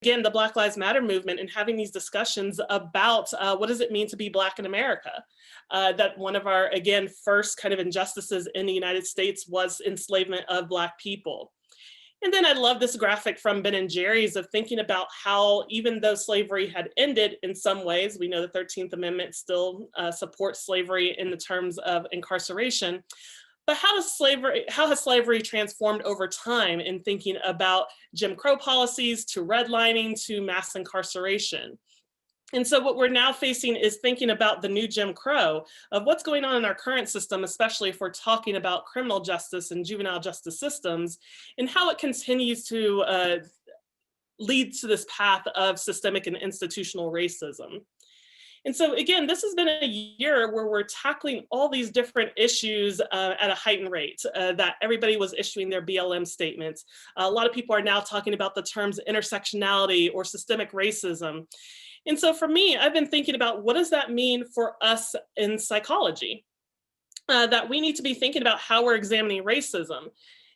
again, the Black Lives Matter movement and having these discussions about what does it mean to be Black in America? That one of our, again, first kind of injustices in the United States was enslavement of Black people. And then I love this graphic from Ben and Jerry's of thinking about how even though slavery had ended in some ways, we know the 13th Amendment still supports slavery in the terms of incarceration, but how has slavery transformed over time in thinking about Jim Crow policies to redlining to mass incarceration? And so what we're now facing is thinking about the new Jim Crow of what's going on in our current system, especially if we're talking about criminal justice and juvenile justice systems, and how it continues to lead to this path of systemic and institutional racism. And so again, this has been a year where we're tackling all these different issues at a heightened rate, that everybody was issuing their BLM statements. A lot of people are now talking about the terms intersectionality or systemic racism. And so for me, I've been thinking about what does that mean for us in psychology? That we need to be thinking about how we're examining racism.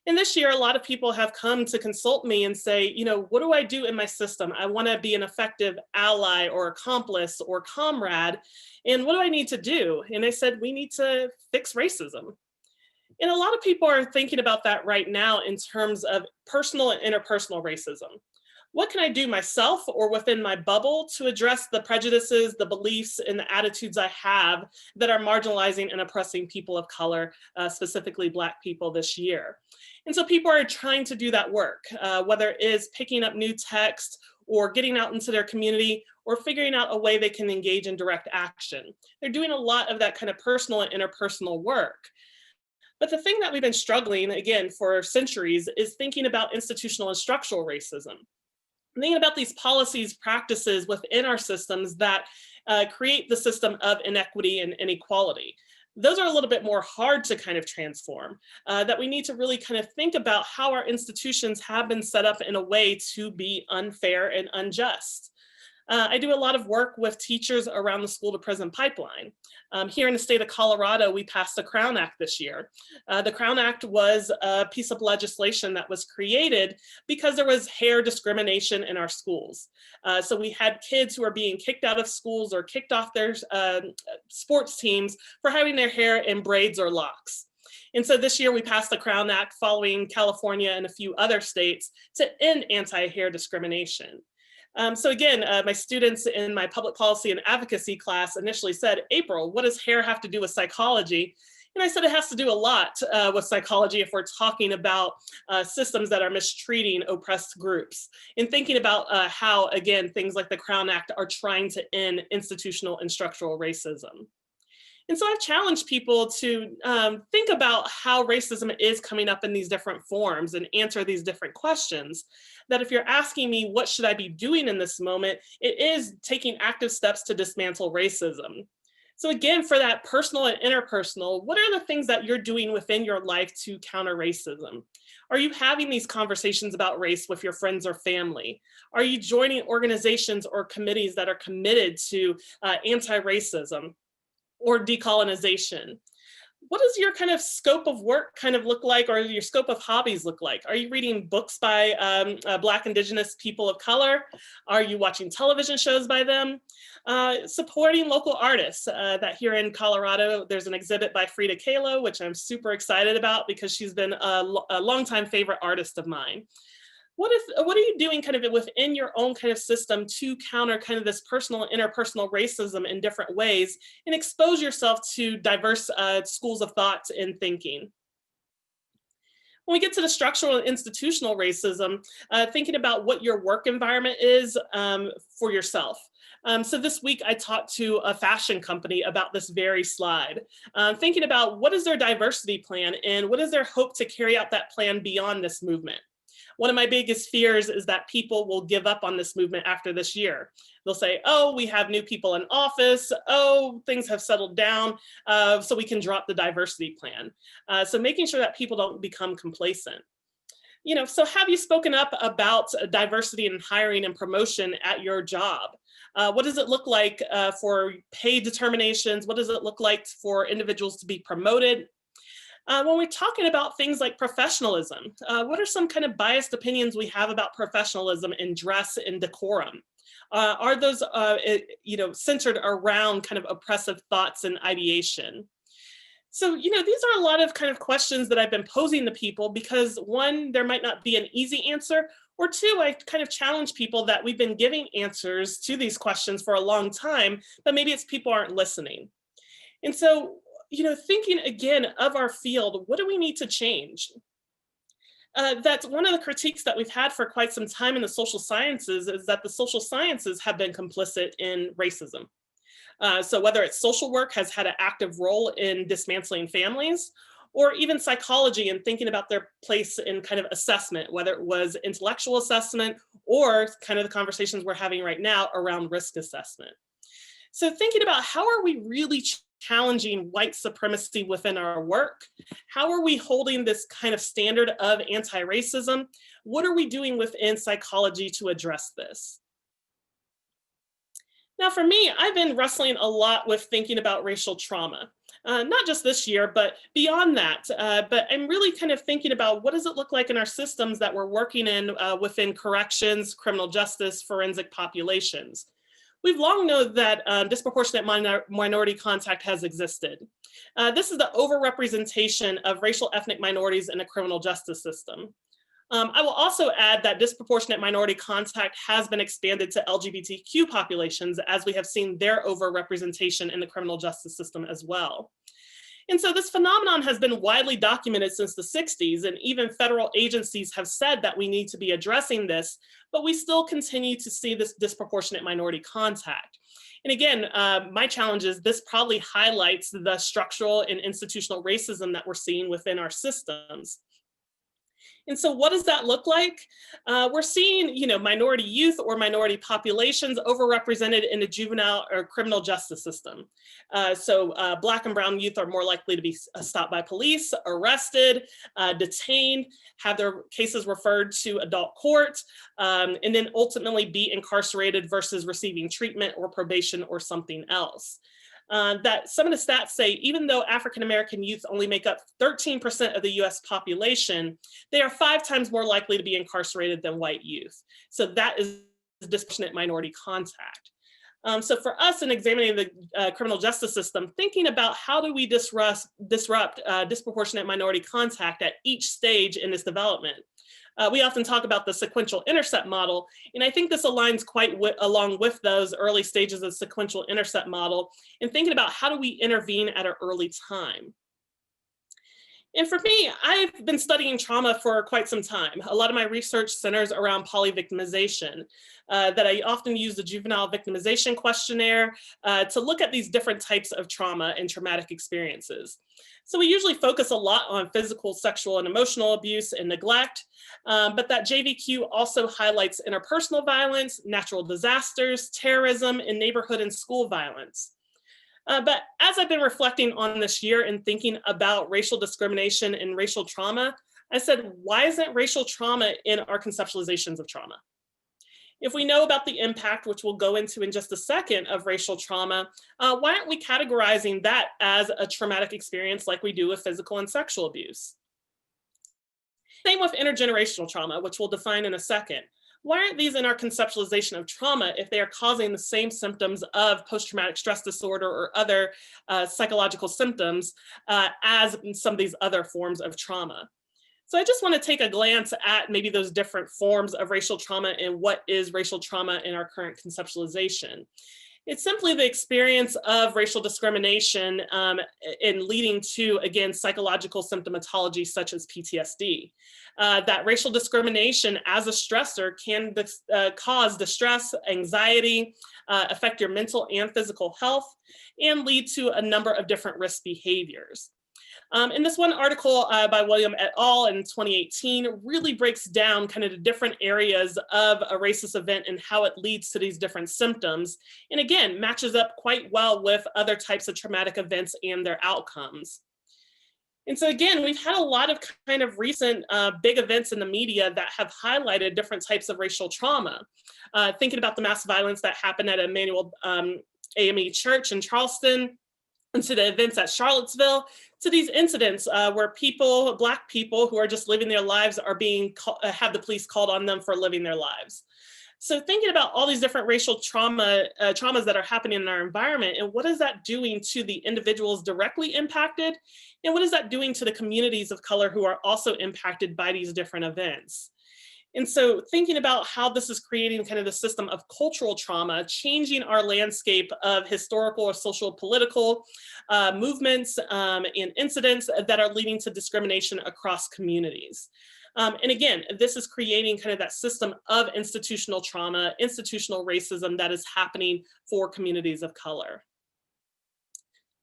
And this year, a lot of people have come to consult me and say, you know, what do I do in my system? I want to be an effective ally or accomplice or comrade. And what do I need to do? And I said, we need to fix racism. And a lot of people are thinking about that right now in terms of personal and interpersonal racism. What can I do myself or within my bubble to address the prejudices, the beliefs, and the attitudes I have that are marginalizing and oppressing people of color, specifically Black people this year? And so people are trying to do that work, whether it is picking up new text or getting out into their community or figuring out a way they can engage in direct action. They're doing a lot of that kind of personal and interpersonal work. But the thing that we've been struggling, again, for centuries is thinking about institutional and structural racism. Thinking about these policies, practices within our systems that create the system of inequity and inequality. Those are a little bit more hard to kind of transform, that we need to really kind of think about how our institutions have been set up in a way to be unfair and unjust. I do a lot of work with teachers around the school to prison pipeline. Here in the state of Colorado, we passed the Crown Act this year. The Crown Act was a piece of legislation that was created because there was hair discrimination in our schools. So we had kids who were being kicked out of schools or kicked off their sports teams for having their hair in braids or locks. And so this year we passed the Crown Act following California and a few other states to end anti-hair discrimination. So again, my students in my public policy and advocacy class initially said, Apryl, what does hair have to do with psychology? And I said it has to do a lot with psychology if we're talking about systems that are mistreating oppressed groups and thinking about how, again, things like the Crown Act are trying to end institutional and structural racism. And so I've challenged people to think about how racism is coming up in these different forms and answer these different questions. That if you're asking me, what should I be doing in this moment? It is taking active steps to dismantle racism. So again, for that personal and interpersonal, what are the things that you're doing within your life to counter racism? Are you having these conversations about race with your friends or family? Are you joining organizations or committees that are committed to anti-racism or decolonization? What does your kind of scope of work kind of look like, or your scope of hobbies look like? Are you reading books by Black, Indigenous people of color? Are you watching television shows by them? Supporting local artists. That here in Colorado, there's an exhibit by Frida Kahlo, which I'm super excited about because she's been a longtime favorite artist of mine. What are you doing kind of within your own kind of system to counter kind of this personal and interpersonal racism in different ways and expose yourself to diverse schools of thought and thinking? When we get to the structural and institutional racism, thinking about what your work environment is for yourself. So this week I talked to a fashion company about this very slide, thinking about what is their diversity plan and what is their hope to carry out that plan beyond this movement. One of my biggest fears is that people will give up on this movement after this year. They'll say, oh, we have new people in office. Oh, things have settled down, so we can drop the diversity plan. So making sure that people don't become complacent. You know, so have you spoken up about diversity in hiring and promotion at your job? What does it look like for pay determinations? What does it look like for individuals to be promoted? When we're talking about things like professionalism, what are some kind of biased opinions we have about professionalism in dress and decorum? Are those, centered around kind of oppressive thoughts and ideation? So, these are a lot of kind of questions that I've been posing to people because one, there might not be an easy answer, or two, I kind of challenge people that we've been giving answers to these questions for a long time, but maybe it's people aren't listening. And so, thinking again of our field, what do we need to change? That's one of the critiques that we've had for quite some time in the social sciences is that the social sciences have been complicit in racism. So whether it's social work has had an active role in dismantling families, or even psychology and thinking about their place in kind of assessment, whether it was intellectual assessment or kind of the conversations we're having right now around risk assessment. So thinking about how are we really challenging white supremacy within our work? How are we holding this kind of standard of anti-racism? What are we doing within psychology to address this? Now, for me, I've been wrestling a lot with thinking about racial trauma, not just this year, but beyond that. But I'm really kind of thinking about what does it look like in our systems that we're working in within corrections, criminal justice, forensic populations. We've long known that disproportionate minority contact has existed. This is the overrepresentation of racial ethnic minorities in the criminal justice system. I will also add that disproportionate minority contact has been expanded to LGBTQ populations as we have seen their overrepresentation in the criminal justice system as well. And so this phenomenon has been widely documented since the 60s, and even federal agencies have said that we need to be addressing this, but we still continue to see this disproportionate minority contact. And again, my challenge is this probably highlights the structural and institutional racism that we're seeing within our systems. And so what does that look like? We're seeing, minority youth or minority populations overrepresented in the juvenile or criminal justice system. So Black and brown youth are more likely to be stopped by police, arrested, detained, have their cases referred to adult court, and then ultimately be incarcerated versus receiving treatment or probation or something else. That some of the stats say, even though African-American youth only make up 13% of the US population, they are 5 times more likely to be incarcerated than white youth. So that is disproportionate minority contact. So for us in examining the criminal justice system, thinking about how do we disrupt disproportionate minority contact at each stage in this development. We often talk about the sequential intercept model, and I think this aligns quite along with those early stages of sequential intercept model and thinking about how do we intervene at an early time. And for me, I've been studying trauma for quite some time. A lot of my research centers around polyvictimization, that I often use the juvenile victimization questionnaire to look at these different types of trauma and traumatic experiences. So we usually focus a lot on physical, sexual, and emotional abuse and neglect, but that JVQ also highlights interpersonal violence, natural disasters, terrorism, and neighborhood and school violence. But as I've been reflecting on this year and thinking about racial discrimination and racial trauma, I said, why isn't racial trauma in our conceptualizations of trauma? If we know about the impact, which we'll go into in just a second, of racial trauma, why aren't we categorizing that as a traumatic experience like we do with physical and sexual abuse? Same with intergenerational trauma, which we'll define in a second. Why aren't these in our conceptualization of trauma if they are causing the same symptoms of post-traumatic stress disorder or other psychological symptoms as in some of these other forms of trauma? So I just want to take a glance at maybe those different forms of racial trauma and what is racial trauma in our current conceptualization. It's simply the experience of racial discrimination in leading to, again, psychological symptomatology such as PTSD. That racial discrimination as a stressor can cause distress, anxiety, affect your mental and physical health, and lead to a number of different risk behaviors. And this one article by William et al. In 2018 really breaks down kind of the different areas of a racist event and how it leads to these different symptoms. And again, matches up quite well with other types of traumatic events and their outcomes. And so again, we've had a lot of kind of recent big events in the media that have highlighted different types of racial trauma. Thinking about the mass violence that happened at Emmanuel AME Church in Charleston, and to the events at Charlottesville, to these incidents where people, Black people who are just living their lives are being, have the police called on them for living their lives. So thinking about all these different racial traumas that are happening in our environment, and what is that doing to the individuals directly impacted, and what is that doing to the communities of color who are also impacted by these different events? And so thinking about how this is creating kind of the system of cultural trauma, changing our landscape of historical or social political movements and incidents that are leading to discrimination across communities. And again, this is creating kind of that system of institutional trauma, institutional racism that is happening for communities of color.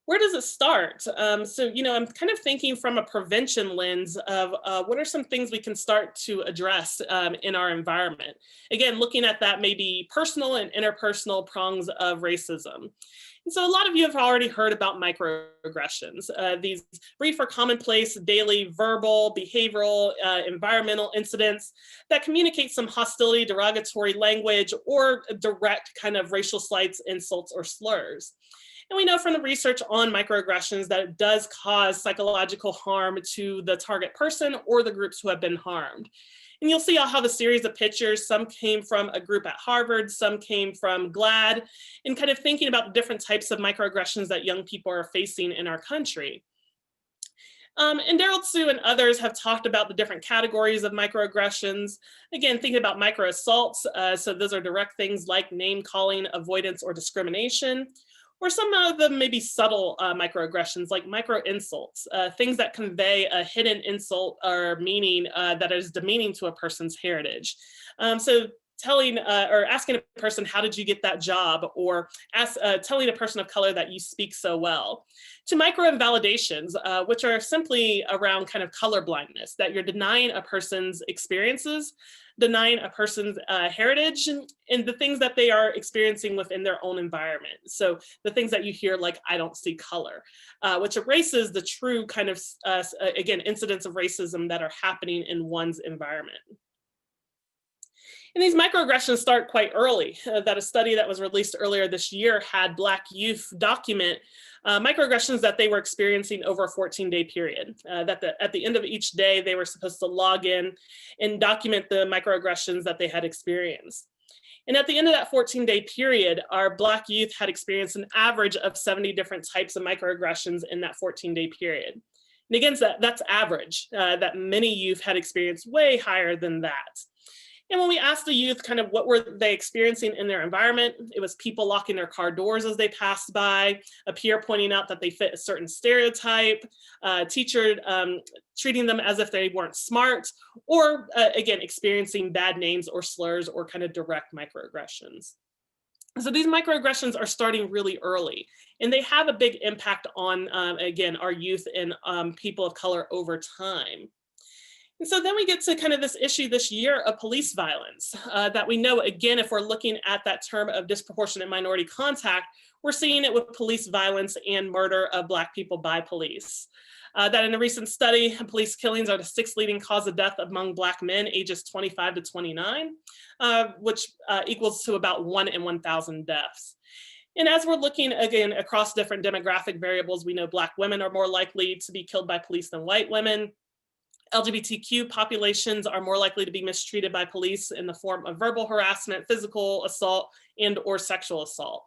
Where does it start? I'm kind of thinking from a prevention lens of what are some things we can start to address in our environment. Again, looking at that maybe personal and interpersonal prongs of racism. And so a lot of you have already heard about microaggressions, these brief or commonplace daily verbal, behavioral, environmental incidents that communicate some hostility, derogatory language, or direct kind of racial slights, insults, or slurs. And we know from the research on microaggressions that it does cause psychological harm to the target person or the groups who have been harmed. And you'll see I'll have a series of pictures. Some came from a group at Harvard, some came from GLAAD, and kind of thinking about the different types of microaggressions that young people are facing in our country. And Daryl Tsu and others have talked about the different categories of microaggressions. Again, thinking about microassaults, so those are direct things like name calling, avoidance, or discrimination. Or some of them may be subtle microaggressions like micro insults, things that convey a hidden insult or meaning that is demeaning to a person's heritage. So telling or asking a person, how did you get that job? Or telling a person of color that you speak so well. To micro invalidations, which are simply around kind of color blindness, that you're denying a person's experiences, denying a person's heritage, and the things that they are experiencing within their own environment. So the things that you hear like, I don't see color, which erases the true kind of, again, incidents of racism that are happening in one's environment. And these microaggressions start quite early. That a study that was released earlier this year had Black youth document microaggressions that they were experiencing over a 14-day period. At the end of each day, they were supposed to log in and document the microaggressions that they had experienced. And at the end of that 14-day period, our Black youth had experienced an average of 70 different types of microaggressions in that 14-day period. And again, that's average, that many youth had experienced way higher than that. And when we asked the youth kind of what were they experiencing in their environment, it was people locking their car doors as they passed by, a peer pointing out that they fit a certain stereotype, teacher treating them as if they weren't smart, or again, experiencing bad names or slurs or kind of direct microaggressions. So these microaggressions are starting really early, and they have a big impact on, again, our youth and people of color over time. And so then we get to kind of this issue this year of police violence that we know, again, if we're looking at that term of disproportionate minority contact, we're seeing it with police violence and murder of Black people by police. That in a recent study, police killings are the 6th leading cause of death among Black men ages 25 to 29, which equals to about 1 in 1,000 deaths. And as we're looking again across different demographic variables, we know Black women are more likely to be killed by police than white women. LGBTQ populations are more likely to be mistreated by police in the form of verbal harassment, physical assault, and or sexual assault.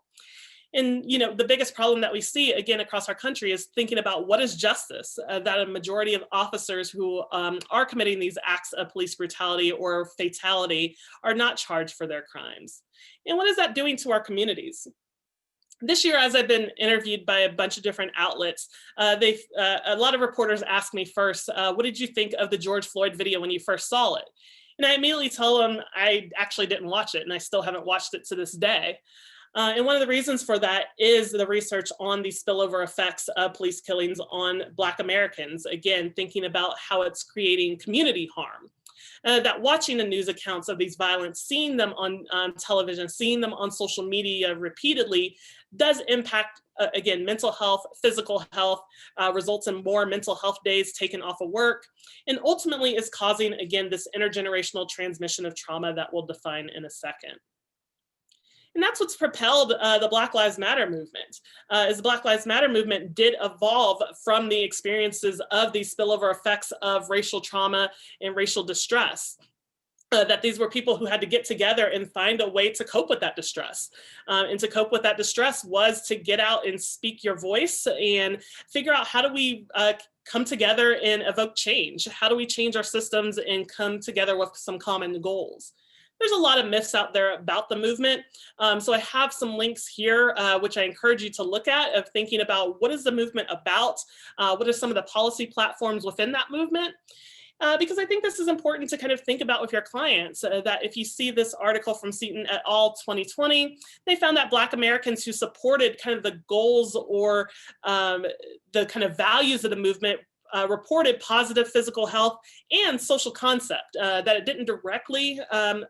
And the biggest problem that we see again across our country is thinking about what is justice, that a majority of officers who are committing these acts of police brutality or fatality are not charged for their crimes. And what is that doing to our communities? This year, as I've been interviewed by a bunch of different outlets, a lot of reporters asked me first, what did you think of the George Floyd video when you first saw it? And I immediately tell them I actually didn't watch it, and I still haven't watched it to this day. And one of the reasons for that is the research on the spillover effects of police killings on Black Americans. Again, thinking about how it's creating community harm. That watching the news accounts of these violence, seeing them on television, seeing them on social media repeatedly does impact, again, mental health, physical health, results in more mental health days taken off of work, and ultimately is causing, again, this intergenerational transmission of trauma that we'll define in a second. And that's what's propelled the Black Lives Matter movement, is the Black Lives Matter movement did evolve from the experiences of these spillover effects of racial trauma and racial distress. That these were people who had to get together and find a way to cope with that distress. And to cope with that distress was to get out and speak your voice and figure out how do we come together and evoke change? How do we change our systems and come together with some common goals? There's a lot of myths out there about the movement. So I have some links here, which I encourage you to look at, of thinking about what is the movement about? What are some of the policy platforms within that movement? Because I think this is important to kind of think about with your clients, that if you see this article from Seaton et al. 2020, they found that Black Americans who supported kind of the goals or the kind of values of the movement reported positive physical health and social concept, that it didn't directly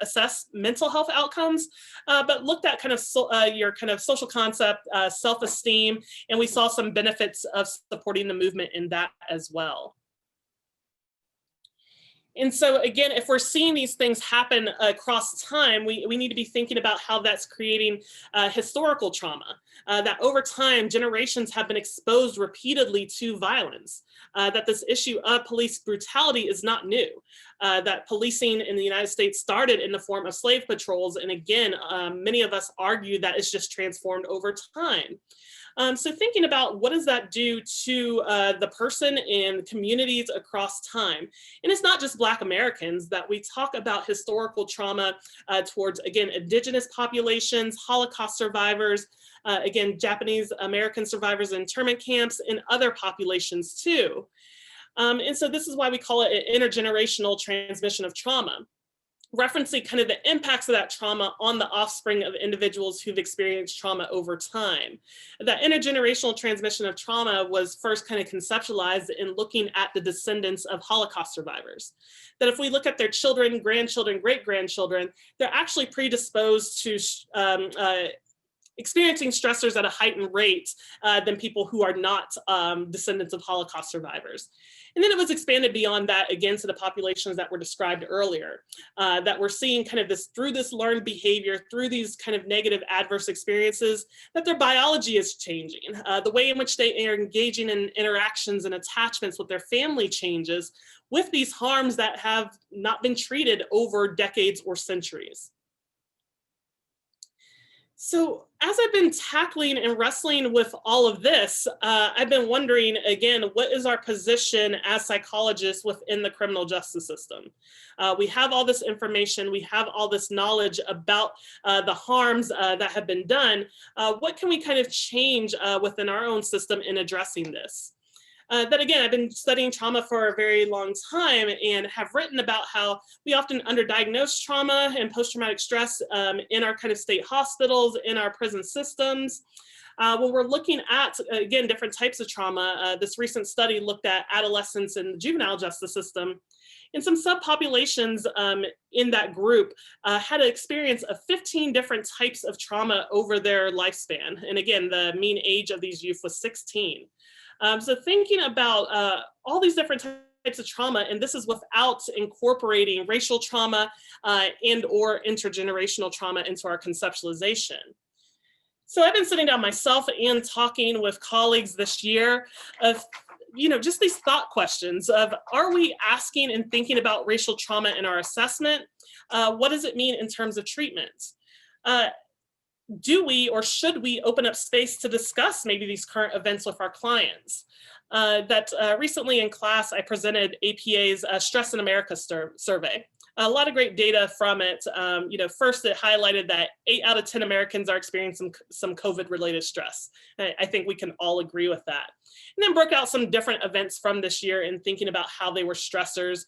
assess mental health outcomes, but looked at kind of your kind of social concept, self-esteem, and we saw some benefits of supporting the movement in that as well. And so again, if we're seeing these things happen across time, we need to be thinking about how that's creating historical trauma, that over time, generations have been exposed repeatedly to violence, that this issue of police brutality is not new, that policing in the United States started in the form of slave patrols. And again, many of us argue that it's just transformed over time. So thinking about what does that do to the person and communities across time. And it's not just Black Americans, that we talk about historical trauma towards, again, Indigenous populations, Holocaust survivors, again, Japanese American survivors in internment camps, and other populations too. And so this is why we call it an intergenerational transmission of trauma, referencing kind of the impacts of that trauma on the offspring of individuals who've experienced trauma over time. That intergenerational transmission of trauma was first kind of conceptualized in looking at the descendants of Holocaust survivors. That if we look at their children, grandchildren, great-grandchildren, they're actually predisposed to experiencing stressors at a heightened rate than people who are not descendants of Holocaust survivors. And then it was expanded beyond that, again, to the populations that were described earlier, that we're seeing kind of this, through this learned behavior, through these kind of negative adverse experiences, that their biology is changing. The way in which they are engaging in interactions and attachments with their family changes with these harms that have not been treated over decades or centuries. So as I've been tackling and wrestling with all of this, I've been wondering, again, what is our position as psychologists within the criminal justice system? We have all this information, we have all this knowledge about the harms that have been done. What can we kind of change within our own system in addressing this? That again, I've been studying trauma for a very long time and have written about how we often underdiagnose trauma and post-traumatic stress in our kind of state hospitals, in our prison systems. When we're looking at, again, different types of trauma, this recent study looked at adolescents in the juvenile justice system, and some subpopulations in that group had an experience of 15 different types of trauma over their lifespan. And again, the mean age of these youth was 16. So thinking about all these different types of trauma, and this is without incorporating racial trauma and or intergenerational trauma into our conceptualization. So I've been sitting down myself and talking with colleagues this year of, just these thought questions of, are we asking and thinking about racial trauma in our assessment? What does it mean in terms of treatment? Do we or should we open up space to discuss maybe these current events with our clients? Recently in class, I presented APA's Stress in America survey. A lot of great data from it. First it highlighted that 8 out of 10 Americans are experiencing some COVID-related stress. I think we can all agree with that. And then broke out some different events from this year and thinking about how they were stressors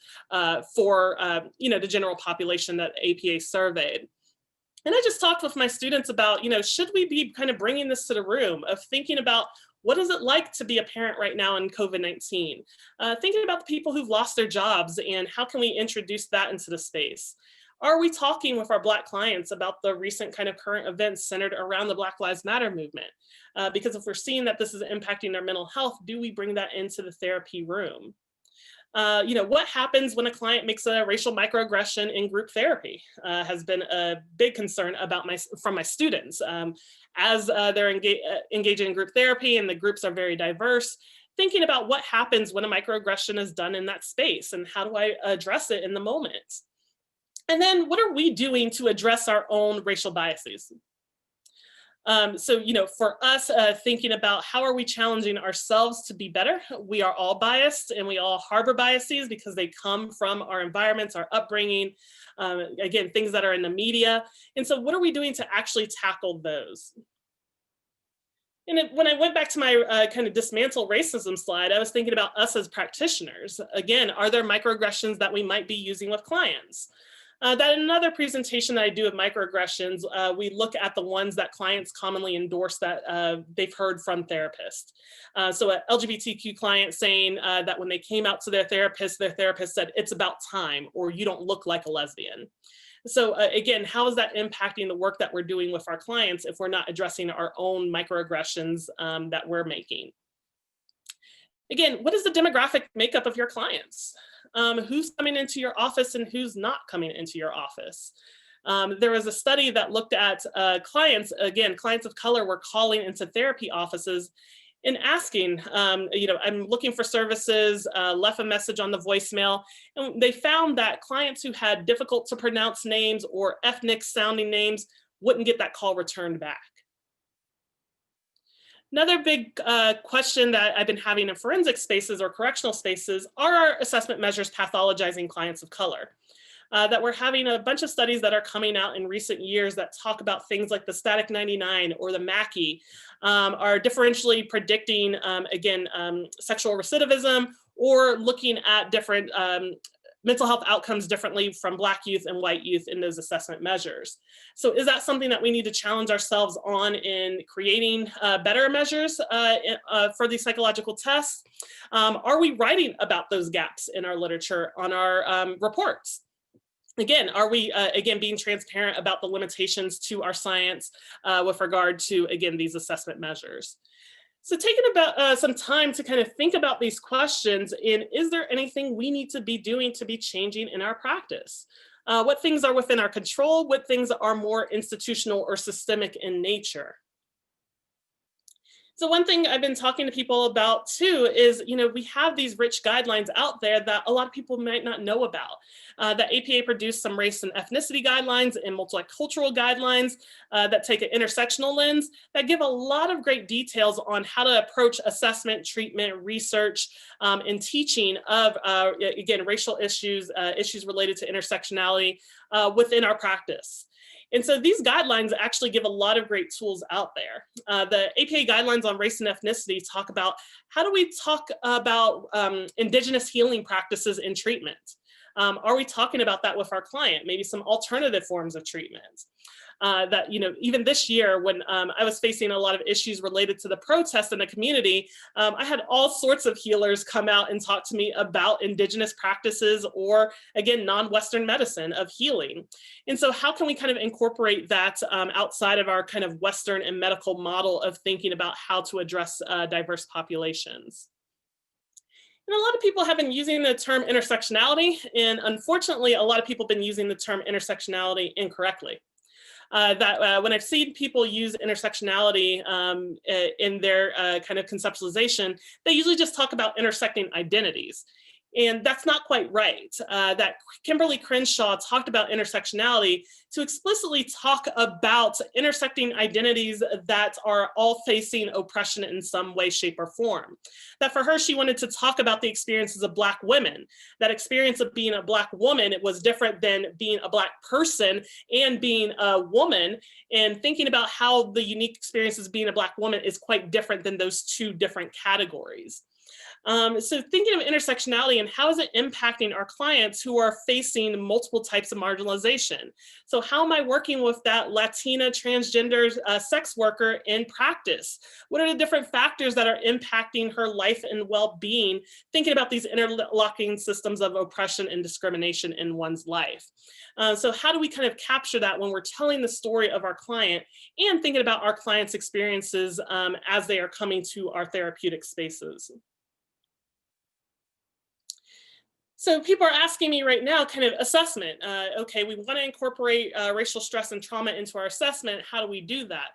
for the general population that APA surveyed. And I just talked with my students about, should we be kind of bringing this to the room of thinking about what is it like to be a parent right now in COVID-19? Thinking about the people who've lost their jobs and how can we introduce that into the space? Are we talking with our Black clients about the recent kind of current events centered around the Black Lives Matter movement? Because if we're seeing that this is impacting their mental health, do we bring that into the therapy room? What happens when a client makes a racial microaggression in group therapy has been a big concern from my students. As they're engaging in group therapy and the groups are very diverse, thinking about what happens when a microaggression is done in that space and how do I address it in the moment? And then what are we doing to address our own racial biases? For us, thinking about how are we challenging ourselves to be better? We are all biased and we all harbor biases because they come from our environments, our upbringing, again, things that are in the media. And so what are we doing to actually tackle those? And when I went back to my kind of dismantle racism slide, I was thinking about us as practitioners. Again, are there microaggressions that we might be using with clients? That in another presentation that I do of microaggressions, we look at the ones that clients commonly endorse that they've heard from therapists. So an LGBTQ client saying that when they came out to their therapist said, "It's about time," or "You don't look like a lesbian." So again, how is that impacting the work that we're doing with our clients if we're not addressing our own microaggressions that we're making? Again, what is the demographic makeup of your clients? Who's coming into your office and who's not coming into your office? There was a study that looked at clients, again, clients of color were calling into therapy offices and asking, I'm looking for services, left a message on the voicemail. And they found that clients who had difficult to pronounce names or ethnic sounding names wouldn't get that call returned back. Another big question that I've been having in forensic spaces or correctional spaces are our assessment measures pathologizing clients of color. That we're having a bunch of studies that are coming out in recent years that talk about things like the static 99 or the Mackey are differentially predicting, sexual recidivism or looking at different mental health outcomes differently from Black youth and white youth in those assessment measures. So is that something that we need to challenge ourselves on in creating better measures for these psychological tests? Are we writing about those gaps in our literature on our reports? Again, are we, being transparent about the limitations to our science with regard to, again, these assessment measures? So taking about some time to kind of think about these questions and is there anything we need to be doing to be changing in our practice? What things are within our control? What things are more institutional or systemic in nature? So one thing I've been talking to people about too is, we have these rich guidelines out there that a lot of people might not know about. The APA produced some race and ethnicity guidelines and multicultural guidelines that take an intersectional lens that give a lot of great details on how to approach assessment, treatment, research, and teaching of, racial issues, issues related to intersectionality within our practice. And so these guidelines actually give a lot of great tools out there. The APA guidelines on race and ethnicity talk about how do we talk about Indigenous healing practices in treatment? Are we talking about that with our client? Maybe some alternative forms of treatment. Even this year when I was facing a lot of issues related to the protests in the community, I had all sorts of healers come out and talk to me about Indigenous practices or, again, non-Western medicine of healing. And so how can we kind of incorporate that outside of our kind of Western and medical model of thinking about how to address diverse populations? And a lot of people have been using the term intersectionality, and unfortunately, a lot of people have been using the term intersectionality incorrectly. When I've seen people use intersectionality in their kind of conceptualization, they usually just talk about intersecting identities. And that's not quite right. That Kimberly Crenshaw talked about intersectionality to explicitly talk about intersecting identities that are all facing oppression in some way, shape, or form. That for her, she wanted to talk about the experiences of Black women. That experience of being a Black woman, it was different than being a Black person and being a woman, and thinking about how the unique experiences of being a Black woman is quite different than those two different categories. So thinking of intersectionality and how is it impacting our clients who are facing multiple types of marginalization? So how am I working with that Latina transgender sex worker in practice? What are the different factors that are impacting her life and well-being? Thinking about these interlocking systems of oppression and discrimination in one's life. So how do we kind of capture that when we're telling the story of our client and thinking about our clients' experiences as they are coming to our therapeutic spaces? So people are asking me right now, kind of assessment. Okay, we want to incorporate racial stress and trauma into our assessment. How do we do that?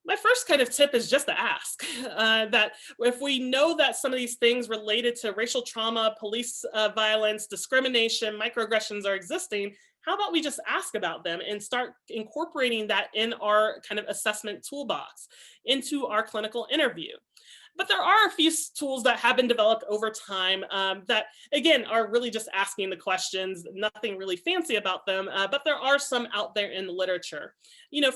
My first kind of tip is just to ask that if we know that some of these things related to racial trauma, police violence, discrimination, microaggressions are existing, how about we just ask about them and start incorporating that in our kind of assessment toolbox into our clinical interview? But there are a few tools that have been developed over time that, again, are really just asking the questions, nothing really fancy about them, but there are some out there in the literature.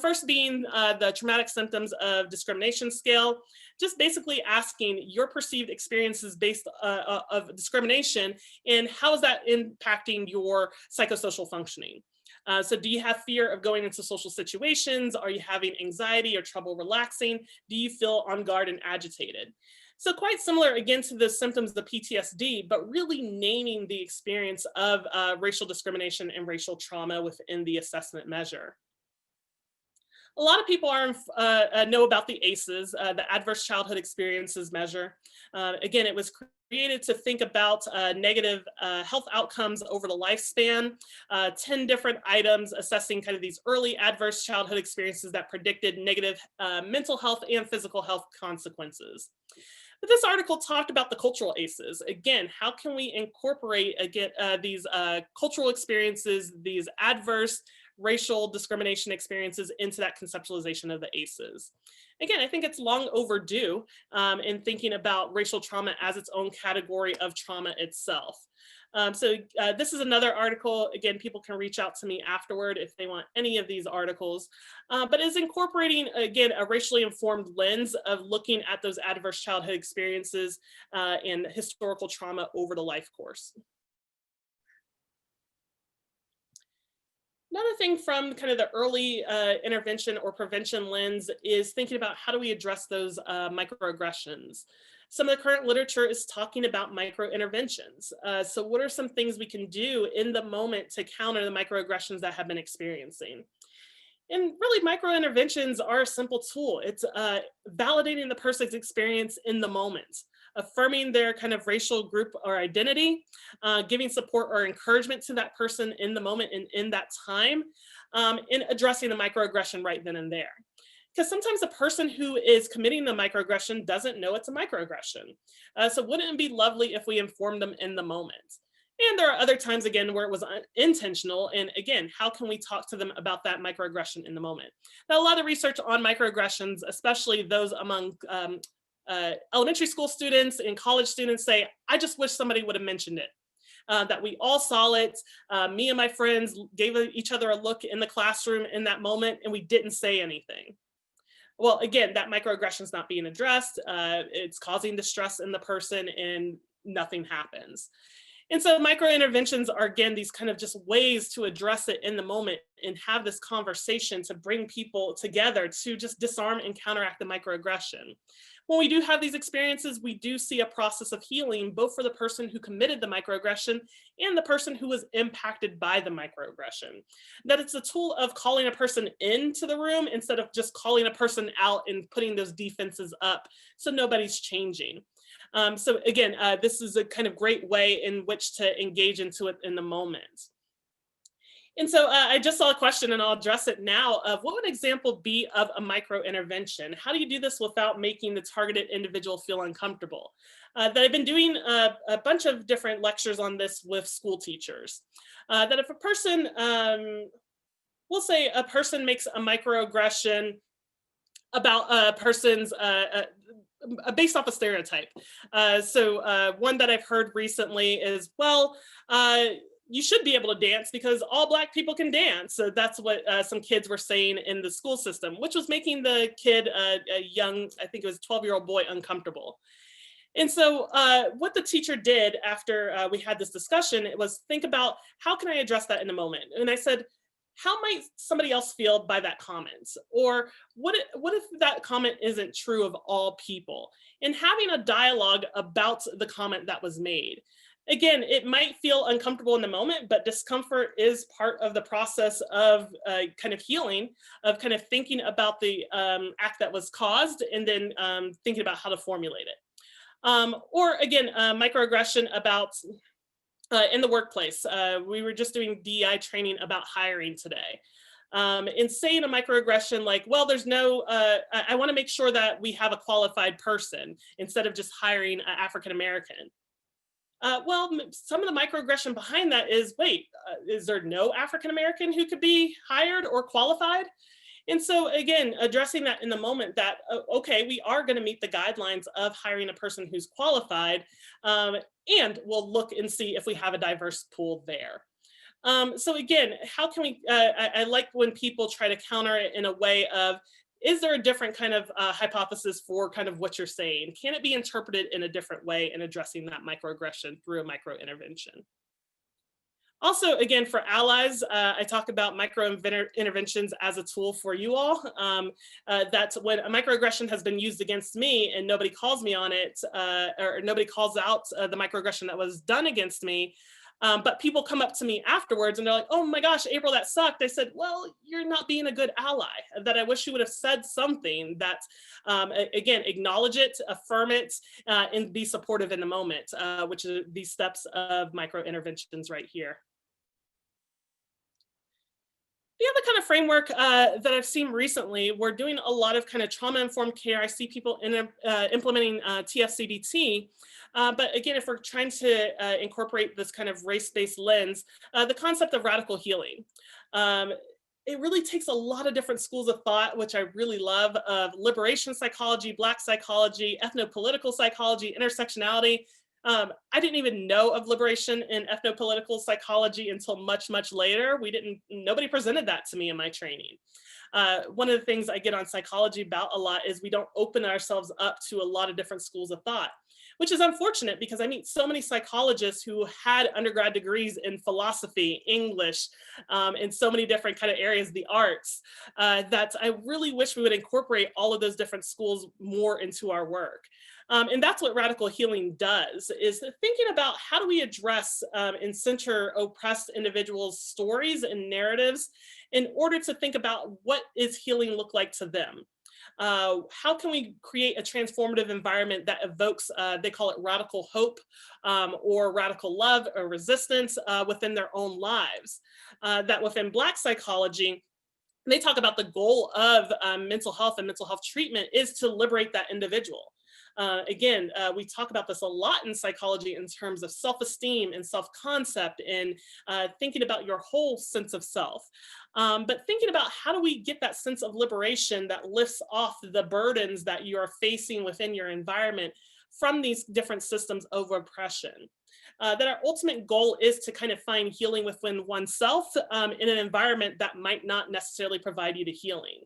First being the traumatic symptoms of discrimination scale, just basically asking your perceived experiences based of discrimination and how is that impacting your psychosocial functioning. So do you have fear of going into social situations? Are you having anxiety or trouble relaxing? Do you feel on guard and agitated? So quite similar again to the symptoms of PTSD, but really naming the experience of racial discrimination and racial trauma within the assessment measure. A lot of people know about the ACEs, the Adverse Childhood Experiences measure. Again, it was created to think about negative health outcomes over the lifespan, 10 different items assessing kind of these early adverse childhood experiences that predicted negative mental health and physical health consequences. But this article talked about the cultural ACEs. Again, how can we incorporate these cultural experiences, these adverse racial discrimination experiences into that conceptualization of the ACEs? Again, I think it's long overdue in thinking about racial trauma as its own category of trauma itself. This is another article. Again, people can reach out to me afterward if they want any of these articles, but is incorporating, again, a racially informed lens of looking at those adverse childhood experiences and historical trauma over the life course. Another thing from kind of the early intervention or prevention lens is thinking about how do we address those microaggressions. Some of the current literature is talking about microinterventions. So what are some things we can do in the moment to counter the microaggressions that have been experiencing? And really, microinterventions are a simple tool. It's validating the person's experience in the moment, affirming their kind of racial group or identity, giving support or encouragement to that person in the moment and in that time, and addressing the microaggression right then and there. Because sometimes the person who is committing the microaggression doesn't know it's a microaggression. So wouldn't it be lovely if we informed them in the moment? And there are other times, again, where it was intentional. And again, how can we talk to them about that microaggression in the moment? Now, a lot of research on microaggressions, especially those among elementary school students and college students, say, I just wish somebody would have mentioned it. That we all saw it. Me and my friends gave each other a look in the classroom in that moment, and we didn't say anything. Well, again, that microaggression is not being addressed. It's causing distress in the person, and nothing happens. And so microinterventions are, again, these kind of just ways to address it in the moment and have this conversation to bring people together to just disarm and counteract the microaggression. When we do have these experiences, we do see a process of healing, both for the person who committed the microaggression and the person who was impacted by the microaggression. That it's a tool of calling a person into the room instead of just calling a person out and putting those defenses up so nobody's changing. So again, this is a kind of great way in which to engage into it in the moment. And so I just saw a question and I'll address it now of what would an example be of a micro intervention? How do you do this without making the targeted individual feel uncomfortable? That I've been doing a bunch of different lectures on this with school teachers. That if a person, we'll say a person makes a microaggression about a person's based off a stereotype. One that I've heard recently is, well, you should be able to dance because all Black people can dance. So that's what some kids were saying in the school system, which was making the kid, a young, I think it was a 12-year-old boy, uncomfortable. And so what the teacher did after we had this discussion, it was think about how can I address that in a moment? And I said, how might somebody else feel by that comment? Or what if that comment isn't true of all people? And having a dialogue about the comment that was made. Again, it might feel uncomfortable in the moment, but discomfort is part of the process of kind of healing, of kind of thinking about the act that was caused and then thinking about how to formulate it. Or again, microaggression about In the workplace. We were just doing DEI training about hiring today. And saying a microaggression like, well, there's no, I want to make sure that we have a qualified person instead of just hiring an African American. Well, some of the microaggression behind that is, wait, is there no African American who could be hired or qualified? And so again, addressing that in the moment that, okay, we are going to meet the guidelines of hiring a person who's qualified, and we'll look and see if we have a diverse pool there. So again, how can we, I like when people try to counter it in a way of, is there a different kind of hypothesis for kind of what you're saying? Can it be interpreted in a different way in addressing that microaggression through a micro intervention? Also, again, for allies, I talk about micro interventions as a tool for you all. That's when a microaggression has been used against me and nobody calls me on it, or nobody calls out the microaggression that was done against me. But people come up to me afterwards and they're like, oh my gosh, April, that sucked. I said, well, you're not being a good ally, that I wish you would have said something that, again, acknowledge it, affirm it, and be supportive in the moment, which are these steps of micro interventions right here. The other kind of framework that I've seen recently, we're doing a lot of kind of trauma-informed care. I see people implementing TFCBT. But again, if we're trying to incorporate this kind of race-based lens, the concept of radical healing. It really takes a lot of different schools of thought, which I really love, of liberation psychology, Black psychology, ethnopolitical psychology, intersectionality. I didn't even know of liberation in ethnopolitical psychology until much, much later. Nobody presented that to me in my training. One of the things I get on psychology about a lot is we don't open ourselves up to a lot of different schools of thought, which is unfortunate because I meet so many psychologists who had undergrad degrees in philosophy, English, and so many different kind of areas, the arts, that I really wish we would incorporate all of those different schools more into our work. And that's what radical healing does, is thinking about how do we address and center oppressed individuals' stories and narratives in order to think about what is healing look like to them. How can we create a transformative environment that evokes, they call it radical hope, or radical love or resistance within their own lives? That within Black psychology, they talk about the goal of mental health and mental health treatment is to liberate that individual. Again, we talk about this a lot in psychology in terms of self-esteem and self-concept and thinking about your whole sense of self. But thinking about how do we get that sense of liberation that lifts off the burdens that you are facing within your environment from these different systems of oppression. That our ultimate goal is to kind of find healing within oneself in an environment that might not necessarily provide you the healing.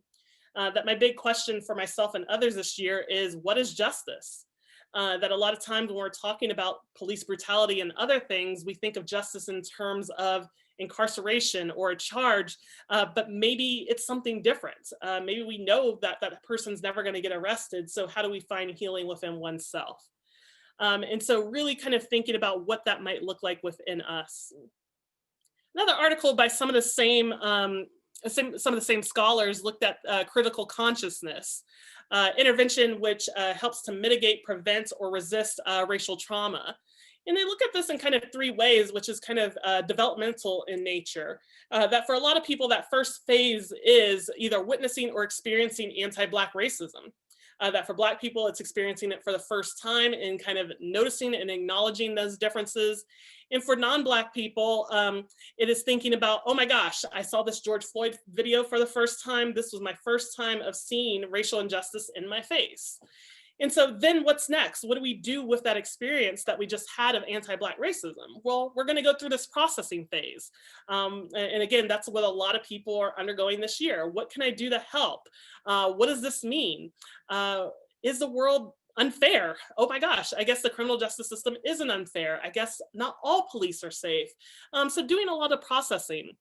That my big question for myself and others this year is, what is justice? That a lot of times when we're talking about police brutality and other things, we think of justice in terms of incarceration or a charge, but maybe it's something different. Maybe we know that that person's never going to get arrested. So how do we find healing within oneself? And so really kind of thinking about what that might look like within us. Another article by some of the same scholars looked at critical consciousness, intervention which helps to mitigate, prevent, or resist racial trauma. And they look at this in kind of three ways, which is kind of developmental in nature. That for a lot of people, that first phase is either witnessing or experiencing anti-Black racism. That for Black people, it's experiencing it for the first time and kind of noticing and acknowledging those differences. And for non-Black people, it is thinking about, oh my gosh, I saw this George Floyd video for the first time. This was my first time of seeing racial injustice in my face. And so then what's next? What do we do with that experience that we just had of anti-Black racism? Well, we're going to go through this processing phase. And again, that's what a lot of people are undergoing this year. What can I do to help? What does this mean? Is the world unfair? Oh my gosh, I guess the criminal justice system isn't unfair. I guess not all police are safe. So doing a lot of processing.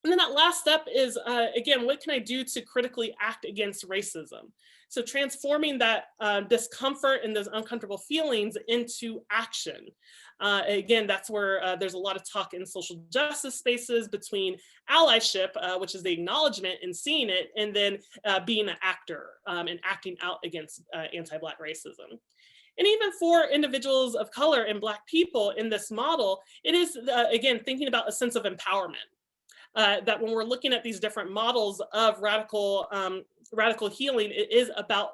And then that last step is, again, what can I do to critically act against racism? So transforming that discomfort and those uncomfortable feelings into action. Again, that's where there's a lot of talk in social justice spaces between allyship, which is the acknowledgement and seeing it, and then being an actor and acting out against anti-Black racism. And even for individuals of color and Black people in this model, it is, again, thinking about a sense of empowerment. That when we're looking at these different models of radical healing, it is about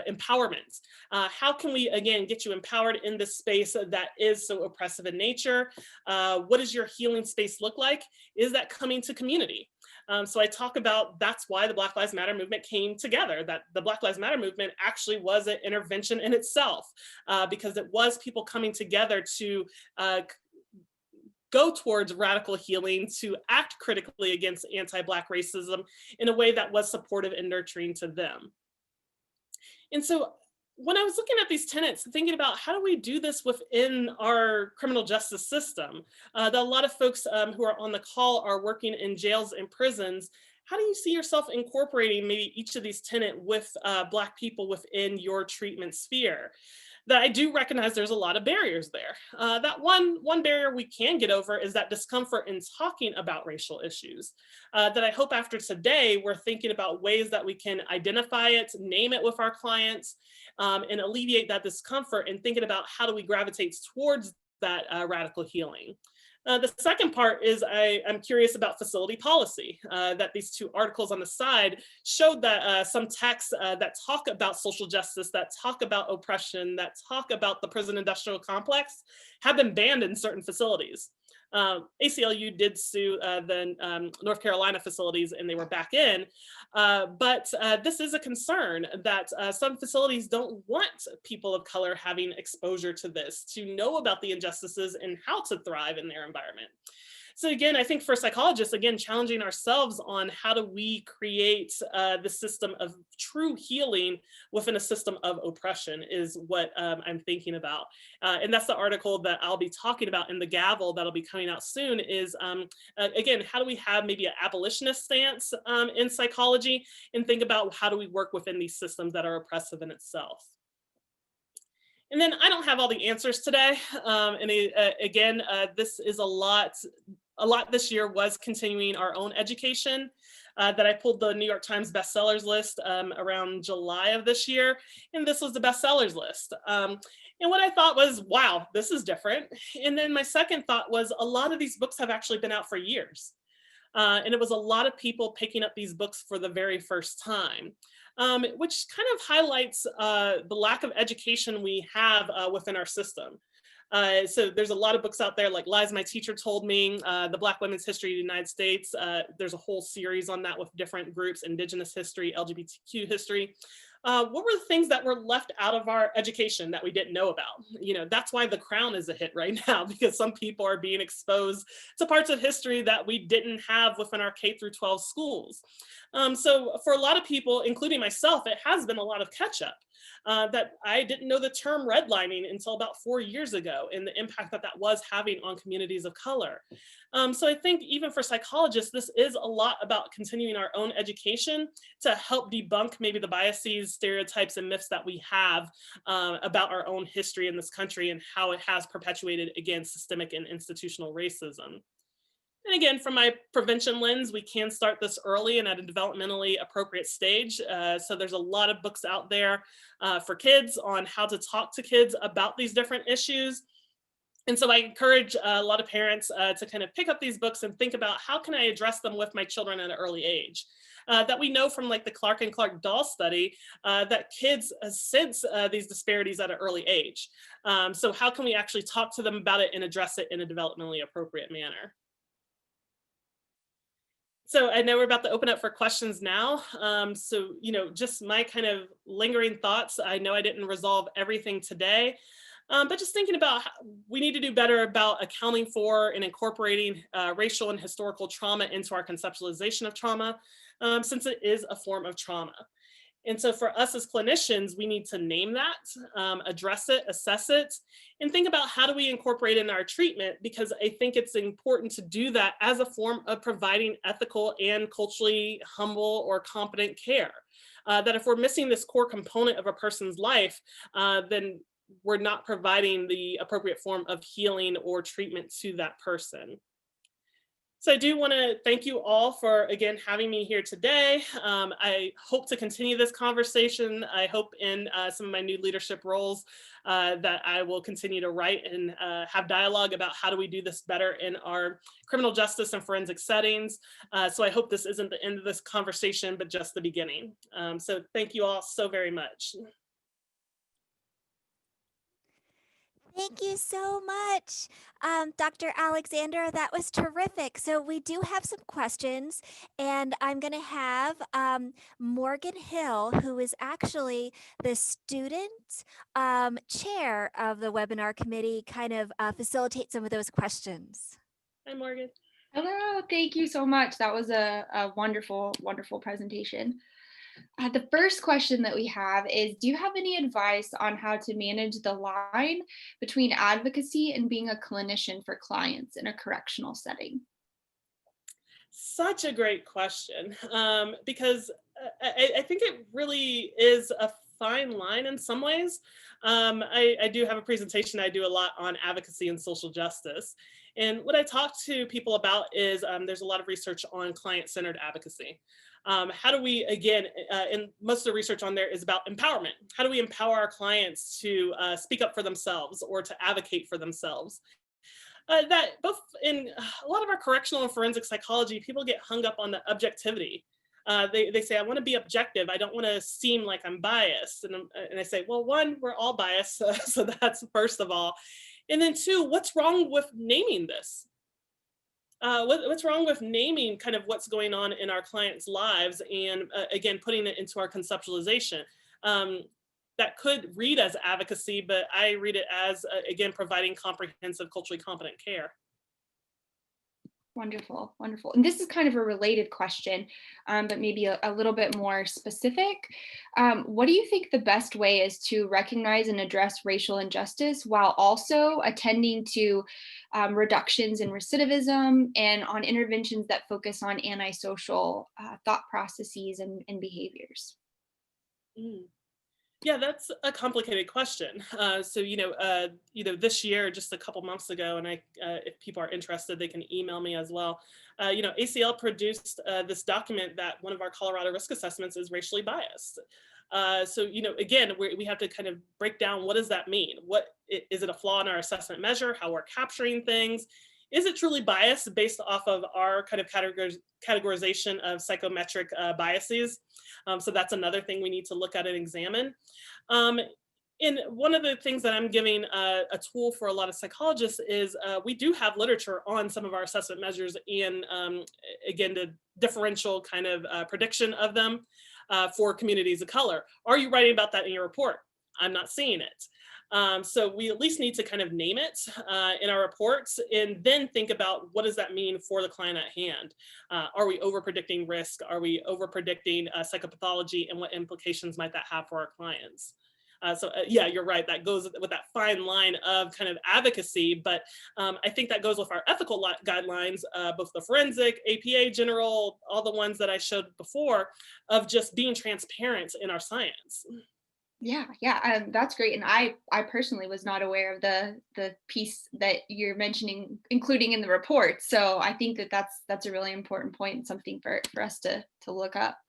empowerment. How can we, again, get you empowered in this space that is so oppressive in nature? What does your healing space look like? Is that coming to community? So I talk about that's why the Black Lives Matter movement came together, that the Black Lives Matter movement actually was an intervention in itself, because it was people coming together to go towards radical healing, to act critically against anti-Black racism in a way that was supportive and nurturing to them. And so when I was looking at these tenets, thinking about how do we do this within our criminal justice system, that a lot of folks who are on the call are working in jails and prisons. How do you see yourself incorporating maybe each of these tenets with Black people within your treatment sphere? That I do recognize there's a lot of barriers there. That one barrier we can get over is that discomfort in talking about racial issues. That I hope after today, we're thinking about ways that we can identify it, name it with our clients, and alleviate that discomfort, and thinking about how do we gravitate towards that radical healing. The second part is I'm curious about facility policy, that these two articles on the side showed that some texts that talk about social justice, that talk about oppression, that talk about the prison industrial complex have been banned in certain facilities. ACLU did sue the North Carolina facilities and they were back in, but this is a concern that some facilities don't want people of color having exposure to this, to know about the injustices and how to thrive in their environment. So again, I think for psychologists, again, challenging ourselves on how do we create the system of true healing within a system of oppression is what I'm thinking about. And that's the article that I'll be talking about in the gavel that'll be coming out soon is, again, how do we have maybe an abolitionist stance in psychology and think about how do we work within these systems that are oppressive in itself. And then I don't have all the answers today. Again, this is a lot this year was continuing our own education, that I pulled the New York Times bestsellers list around July of this year, and this was the bestsellers list. And what I thought was, wow, this is different. And then my second thought was a lot of these books have actually been out for years. And it was a lot of people picking up these books for the very first time, which kind of highlights the lack of education we have within our system. So there's a lot of books out there like Lies My Teacher Told Me, The Black Women's History of the United States. There's a whole series on that with different groups, Indigenous history, LGBTQ history. What were the things that were left out of our education that we didn't know about? You know, that's why The Crown is a hit right now, because some people are being exposed to parts of history that we didn't have within our K through 12 schools. So for a lot of people, including myself, it has been a lot of catch up. That I didn't know the term redlining until about 4 years ago and the impact that that was having on communities of color. So I think even for psychologists, this is a lot about continuing our own education to help debunk maybe the biases, stereotypes, and myths that we have about our own history in this country and how it has perpetuated against systemic and institutional racism. And again, from my prevention lens, we can start this early and at a developmentally appropriate stage. So there's a lot of books out there for kids on how to talk to kids about these different issues. And so I encourage a lot of parents to kind of pick up these books and think about how can I address them with my children at an early age. That we know from like the Clark and Clark Doll study that kids sense these disparities at an early age. So how can we actually talk to them about it and address it in a developmentally appropriate manner? So I know we're about to open up for questions now. So, you know, just my kind of lingering thoughts. I know I didn't resolve everything today, but just thinking about how we need to do better about accounting for and incorporating racial and historical trauma into our conceptualization of trauma, since it is a form of trauma. And so for us as clinicians, we need to name that, address it, assess it, and think about how do we incorporate it in our treatment, because I think it's important to do that as a form of providing ethical and culturally humble or competent care. That if we're missing this core component of a person's life, then we're not providing the appropriate form of healing or treatment to that person. So I do want to thank you all for, again, having me here today. I hope to continue this conversation. I hope in some of my new leadership roles that I will continue to write and have dialogue about how do we do this better in our criminal justice and forensic settings. So I hope this isn't the end of this conversation, but just the beginning. So thank you all so very much. Thank you so much, Dr. Alexander. That was terrific. So, we do have some questions, and I'm going to have Morgan Hill, who is actually the student chair of the webinar committee, kind of facilitate some of those questions. Hi, Morgan. Hello, thank you so much. That was a wonderful, wonderful presentation. The first question that we have is, do you have any advice on how to manage the line between advocacy and being a clinician for clients in a correctional setting? Such a great question, because I think it really is a fine line in some ways. I do have a presentation I do a lot on advocacy and social justice. And what I talk to people about is there's a lot of research on client-centered advocacy. How do we, again, and most of the research on there is about empowerment. How do we empower our clients to speak up for themselves or to advocate for themselves? That both in a lot of our correctional and forensic psychology, people get hung up on the objectivity. They say, I want to be objective. I don't want to seem like I'm biased. And I say, well, one, we're all biased. So that's first of all. And then two, what's wrong with naming this? What's wrong with naming kind of what's going on in our clients' lives and again, putting it into our conceptualization? That could read as advocacy, but I read it as, again, providing comprehensive, culturally competent care. Wonderful, wonderful. And this is kind of a related question, but maybe a little bit more specific. What do you think the best way is to recognize and address racial injustice while also attending to reductions in recidivism and on interventions that focus on antisocial thought processes and behaviors? Mm. Yeah, that's a complicated question. So, this year, just a couple months ago, and if people are interested, they can email me as well. ACL produced this document that one of our Colorado risk assessments is racially biased. So, again, we have to kind of break down, what does that mean? Is it a flaw in our assessment measure, how we're capturing things? Is it truly biased based off of our kind of categorization of psychometric biases? So that's another thing we need to look at and examine. And one of the things that I'm giving a tool for a lot of psychologists is we do have literature on some of our assessment measures and again, the differential kind of prediction of them for communities of color. Are you writing about that in your report? I'm not seeing it. So we at least need to kind of name it in our reports and then think about, what does that mean for the client at hand? Are we over predicting risk? Are we over predicting psychopathology, and what implications might that have for our clients? Yeah, you're right. That goes with that fine line of kind of advocacy, but I think that goes with our ethical guidelines, both the forensic, APA general, all the ones that I showed before, of just being transparent in our science. Yeah, that's great. And I personally was not aware of the piece that you're mentioning, including in the report. So I think that's a really important point and something for us to look up.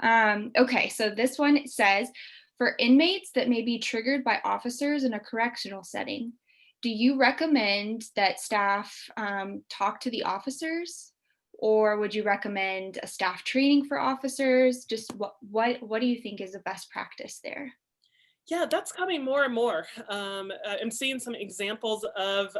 Okay, so this one says, for inmates that may be triggered by officers in a correctional setting, do you recommend that staff talk to the officers? Or would you recommend a staff training for officers? Just what do you think is the best practice there? Yeah, that's coming more and more. I'm seeing some examples of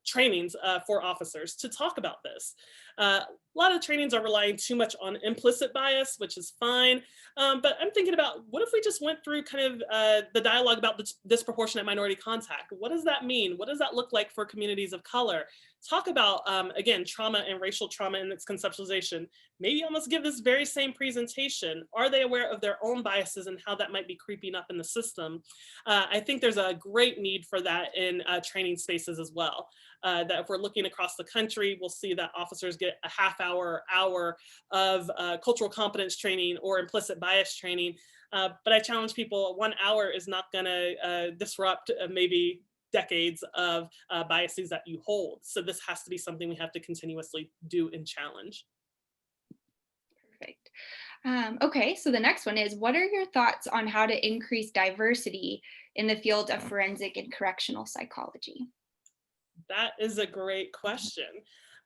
trainings for officers to talk about this. A lot of trainings are relying too much on implicit bias, which is fine. But I'm thinking about, what if we just went through kind of the dialogue about the disproportionate minority contact? What does that mean? What does that look like for communities of color? Talk about, again, trauma and racial trauma in its conceptualization. Maybe almost give this very same presentation. Are they aware of their own biases and how that might be creeping up in the system? I think there's a great need for that in training spaces as well. That if we're looking across the country, we'll see that officers get a half hour of cultural competence training or implicit bias training. But I challenge people, 1 hour is not going to disrupt maybe decades of biases that you hold. So this has to be something we have to continuously do and challenge. Perfect. Okay, so the next one is, what are your thoughts on how to increase diversity in the field of forensic and correctional psychology? That is a great question.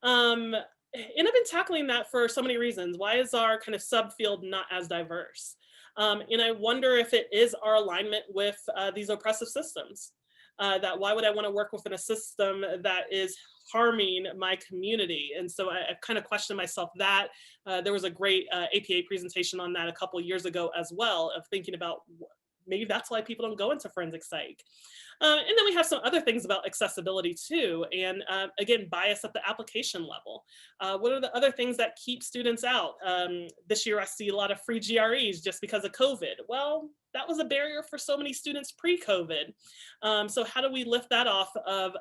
And I've been tackling that for so many reasons. Why is our kind of subfield not as diverse? And I wonder if it is our alignment with these oppressive systems. That why would I want to work within a system that is harming my community? And so I kind of questioned myself that. There was a great APA presentation on that a couple of years ago as well, of thinking about maybe that's why people don't go into forensic psych. And then we have some other things about accessibility too. And again, bias at the application level. What are the other things that keep students out? This year, I see a lot of free GREs just because of COVID. Well, that was a barrier for so many students pre-COVID. So how do we lift that off of,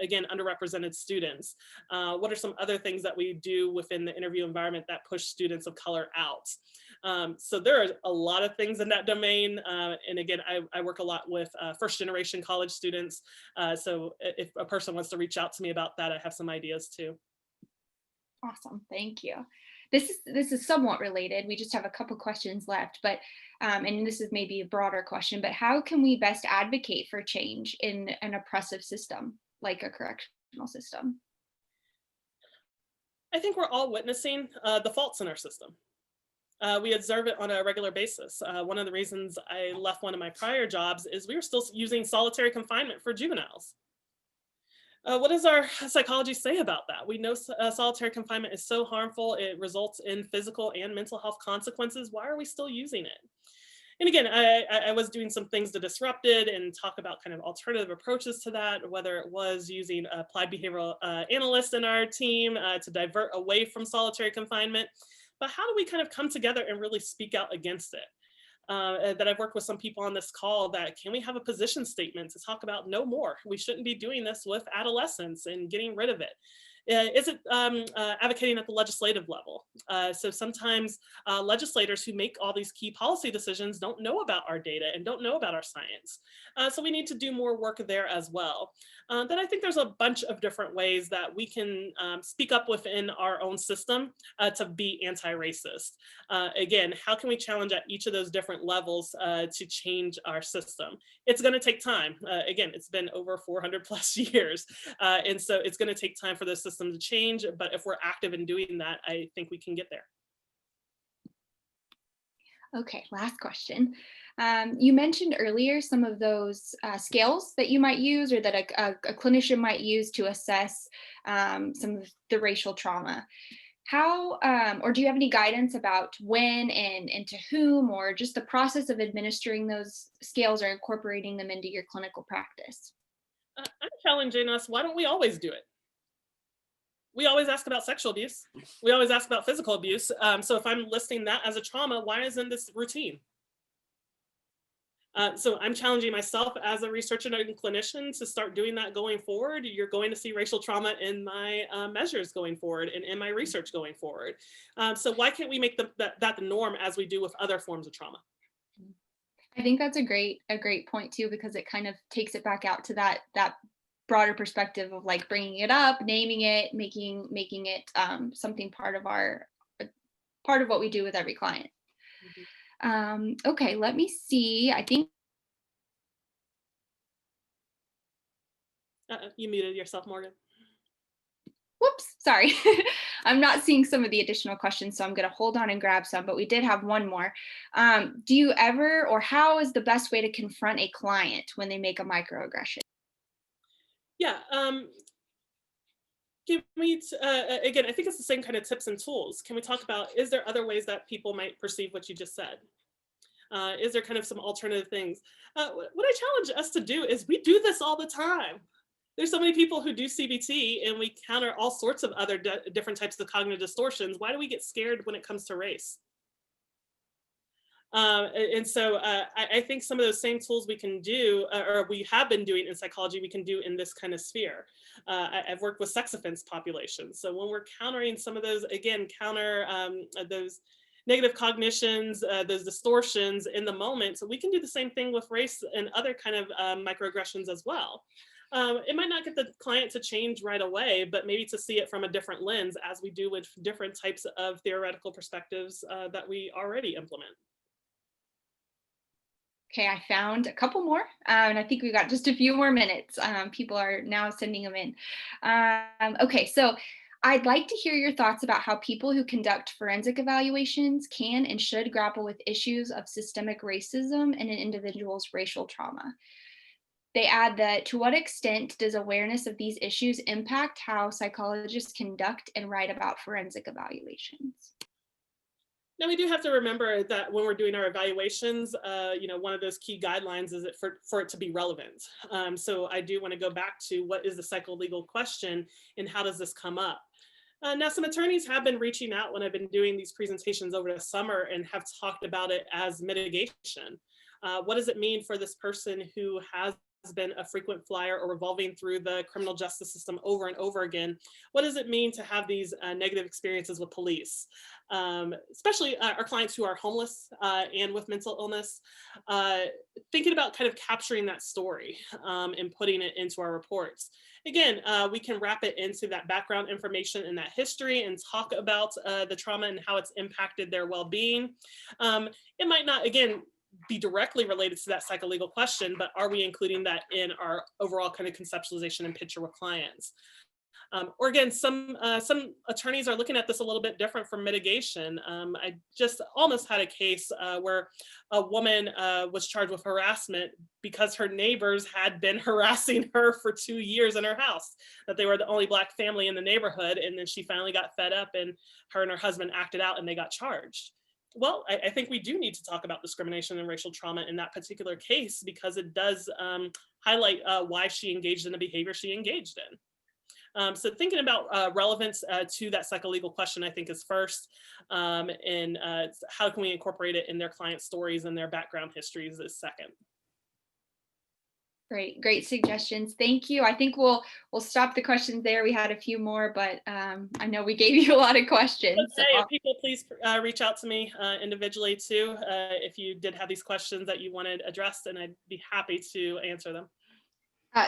again, underrepresented students? What are some other things that we do within the interview environment that push students of color out? So there are a lot of things in that domain. And again, I work a lot with first generation college students. So if a person wants to reach out to me about that, I have some ideas too. Awesome, thank you. This is somewhat related. We just have a couple questions left, but and this is maybe a broader question, but how can we best advocate for change in an oppressive system like a correctional system? I think we're all witnessing the faults in our system. We observe it on a regular basis. One of the reasons I left one of my prior jobs is we were still using solitary confinement for juveniles. What does our psychology say about that? We know solitary confinement is so harmful. It results in physical and mental health consequences. Why are we still using it? And again, I was doing some things to disrupt it and talk about kind of alternative approaches to that, whether it was using applied behavioral analysts in our team to divert away from solitary confinement. But how do we kind of come together and really speak out against it? That I've worked with some people on this call that can we have a position statement to talk about no more? We shouldn't be doing this with adolescents and getting rid of it. Is it advocating at the legislative level? So sometimes legislators who make all these key policy decisions don't know about our data and don't know about our science. So we need to do more work there as well. Then I think there's a bunch of different ways that we can speak up within our own system to be anti-racist. Again, how can we challenge at each of those different levels to change our system? It's going to take time. Again, it's been over 400 plus years. And so it's going to take time for the system to change. But if we're active in doing that, I think we can get there. Okay, last question. You mentioned earlier some of those scales that you might use or that a clinician might use to assess some of the racial trauma. How, or do you have any guidance about when and to whom, or just the process of administering those scales or incorporating them into your clinical practice? I'm challenging us, why don't we always do it? We always ask about sexual abuse. We always ask about physical abuse. So if I'm listing that as a trauma, why isn't this routine? So I'm challenging myself as a researcher and clinician to start doing that going forward. You're going to see racial trauma in my measures going forward and in my research going forward. So why can't we make that the norm as we do with other forms of trauma? I think that's a great point too, because it kind of takes it back out to that broader perspective of like bringing it up, naming it, making it something part of what we do with every client. Okay, let me see. I think you muted yourself, Morgan. Whoops, sorry. I'm not seeing some of the additional questions, so I'm going to hold on and grab some, but we did have one more. Do you ever, or how is the best way to confront a client when they make a microaggression? Yeah, can we, again, I think it's the same kind of tips and tools. Can we talk about, is there other ways that people might perceive what you just said? Is there kind of some alternative things? What I challenge us to do is we do this all the time. There's so many people who do CBT and we counter all sorts of other different types of cognitive distortions. Why do we get scared when it comes to race? And so I think some of those same tools we can do, or we have been doing in psychology, we can do in this kind of sphere. I've worked with sex offense populations. So when we're countering some of those, again, counter those negative cognitions, those distortions in the moment, so we can do the same thing with race and other kind of microaggressions as well. It might not get the client to change right away, but maybe to see it from a different lens, as we do with different types of theoretical perspectives that we already implement. Okay, I found a couple more, and I think we got just a few more minutes. People are now sending them in. Okay, so I'd like to hear your thoughts about how people who conduct forensic evaluations can and should grapple with issues of systemic racism and an individual's racial trauma. They add that to what extent does awareness of these issues impact how psychologists conduct and write about forensic evaluations? Now, we do have to remember that when we're doing our evaluations, one of those key guidelines is for it to be relevant. So I do want to go back to what is the psycholegal question and how does this come up? Now, some attorneys have been reaching out when I've been doing these presentations over the summer and have talked about it as mitigation. What does it mean for this person who has been a frequent flyer or revolving through the criminal justice system over and over again? What does it mean to have these negative experiences with police? Especially our clients who are homeless and with mental illness, thinking about kind of capturing that story and putting it into our reports. Again, we can wrap it into that background information and that history and talk about the trauma and how it's impacted their well-being. It might not, again, be directly related to that psycholegal question, but are we including that in our overall kind of conceptualization and picture with clients? Or again, some attorneys are looking at this a little bit different from mitigation. I just almost had a case where a woman was charged with harassment because her neighbors had been harassing her for 2 years in her house, that they were the only Black family in the neighborhood. And then she finally got fed up and her husband acted out and they got charged. Well, I think we do need to talk about discrimination and racial trauma in that particular case, because it does highlight why she engaged in the behavior she engaged in. So thinking about relevance to that psycholegal question, I think, is first, and how can we incorporate it in their client stories and their background histories is second. Great suggestions. Thank you. I think we'll stop the questions there. We had a few more, but I know we gave you a lot of questions. Hey, if people please reach out to me individually too, if you did have these questions that you wanted addressed, and I'd be happy to answer them.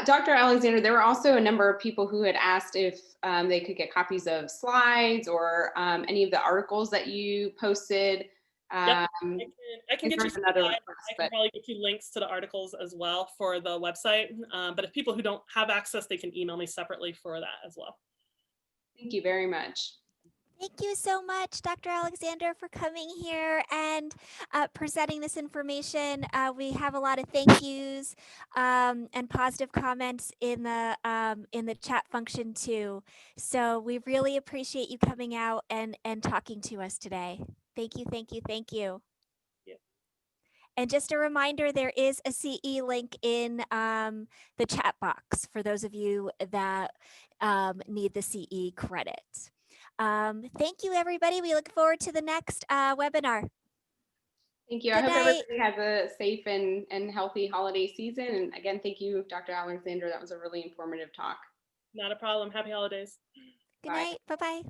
Dr. Alexander, there were also a number of people who had asked if they could get copies of slides or any of the articles that you posted. Yep. I can get you another slides. request, I can probably get you links to the articles as well for the website. But if people who don't have access, they can email me separately for that as well. Thank you very much. Thank you so much, Dr. Alexander, for coming here and presenting this information. We have a lot of thank yous and positive comments in the chat function too. So we really appreciate you coming out and talking to us today. Thank you, thank you, thank you. Yeah. And just a reminder, there is a CE link in the chat box for those of you that need the CE credit. Thank you, everybody. We look forward to the next webinar. Thank you. Good I hope night. everybody has a safe and healthy holiday season. And again, thank you, Dr. Alexander. That was a really informative talk. Not a problem. Happy holidays. Good night. Bye-bye.